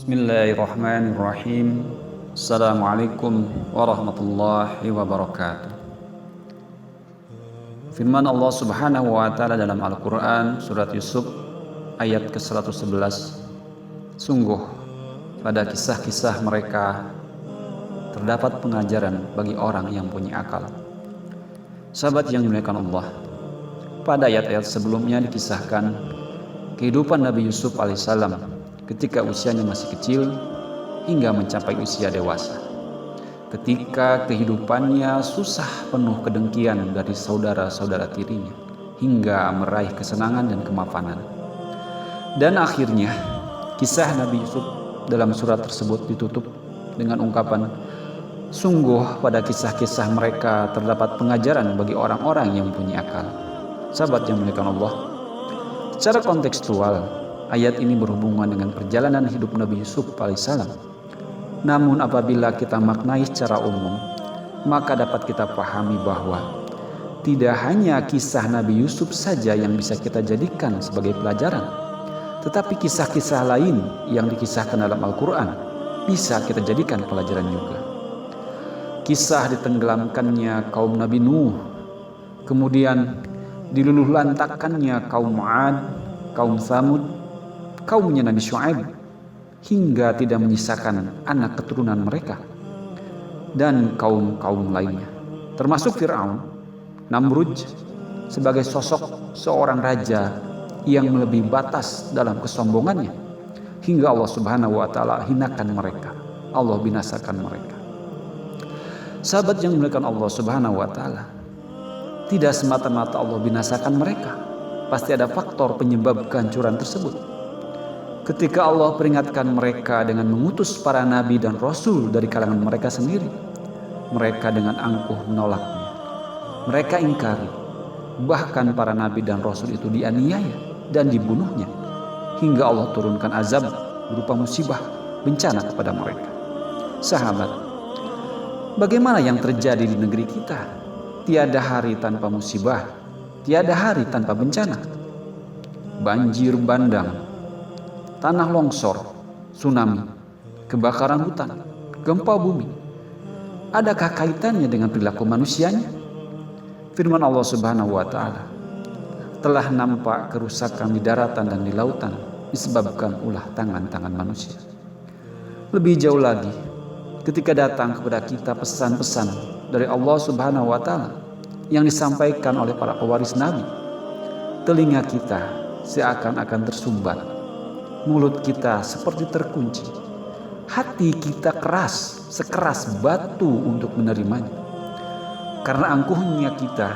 Bismillahirrahmanirrahim. Assalamualaikum warahmatullahi wabarakatuh. Firman Allah Subhanahu wa taala dalam Al-Qur'an surat Yusuf ayat ke-111. Sungguh pada kisah-kisah mereka terdapat pengajaran bagi orang yang punya akal. Sahabat yang dimuliakan Allah, pada ayat-ayat sebelumnya dikisahkan kehidupan Nabi Yusuf alaihissalam ketika usianya masih kecil hingga mencapai usia dewasa. Ketika kehidupannya susah, penuh kedengkian dari saudara-saudara tirinya hingga meraih kesenangan dan kemapanan. Dan akhirnya kisah Nabi Yusuf dalam surat tersebut ditutup dengan ungkapan, sungguh pada kisah-kisah mereka terdapat pengajaran bagi orang-orang yang punya akal. Sahabat yang dimuliakan Allah, secara kontekstual ayat ini berhubungan dengan perjalanan hidup Nabi Yusuf alaihissalam. Namun apabila kita maknai secara umum, maka dapat kita pahami bahwa tidak hanya kisah Nabi Yusuf saja yang bisa kita jadikan sebagai pelajaran, tetapi kisah-kisah lain yang dikisahkan dalam Al-Quran bisa kita jadikan pelajaran juga. Kisah ditenggelamkannya kaum Nabi Nuh, kemudian diluluh lantakkannya kaum 'Ad, kaum Tsamud, kaumnya Nabi Syuaib, hingga tidak menyisakan anak keturunan mereka, dan kaum-kaum lainnya, termasuk Fir'aun, Namrud, sebagai sosok seorang raja yang melebihi batas dalam kesombongannya, hingga Allah Subhanahu wa taala hinakan mereka, Allah binasakan mereka. Sahabat yang dimuliakan Allah Subhanahu wa taala, tidak semata-mata Allah binasakan mereka, pasti ada faktor penyebab kehancuran tersebut. Ketika Allah peringatkan mereka dengan mengutus para nabi dan rasul dari kalangan mereka sendiri, mereka dengan angkuh menolaknya. Mereka ingkari, bahkan para nabi dan rasul itu dianiaya dan dibunuhnya, hingga Allah turunkan azab berupa musibah, bencana kepada mereka. Sahabat, bagaimana yang terjadi di negeri kita? Tiada hari tanpa musibah, tiada hari tanpa bencana. Banjir bandang, tanah longsor, tsunami, kebakaran hutan, gempa bumi. Adakah kaitannya dengan perilaku manusianya? Firman Allah Subhanahu wa taala, telah nampak kerusakan di daratan dan di lautan disebabkan ulah tangan-tangan manusia. Lebih jauh lagi, ketika datang kepada kita pesan-pesan dari Allah Subhanahu wa taala yang disampaikan oleh para pewaris nabi, telinga kita seakan-akan tersumbat, mulut kita seperti terkunci, hati kita keras, sekeras batu untuk menerimanya. Karena angkuhnya kita,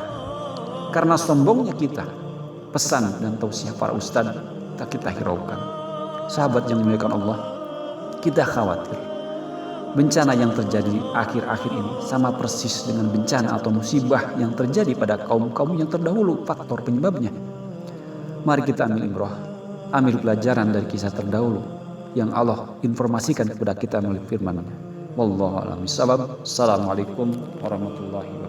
karena sombongnya kita, pesan dan tausiah para ustadz tak kita hiraukan. Sahabat yang dimuliakan Allah, kita khawatir bencana yang terjadi akhir-akhir ini sama persis dengan bencana atau musibah yang terjadi pada kaum-kaum yang terdahulu, faktor penyebabnya. Mari kita ambil ibrah, ambil pelajaran dari kisah terdahulu yang Allah informasikan kepada kita melalui firman-Nya. Wallahu a'lam bishawab. Assalamualaikum warahmatullahi wabarakatuh.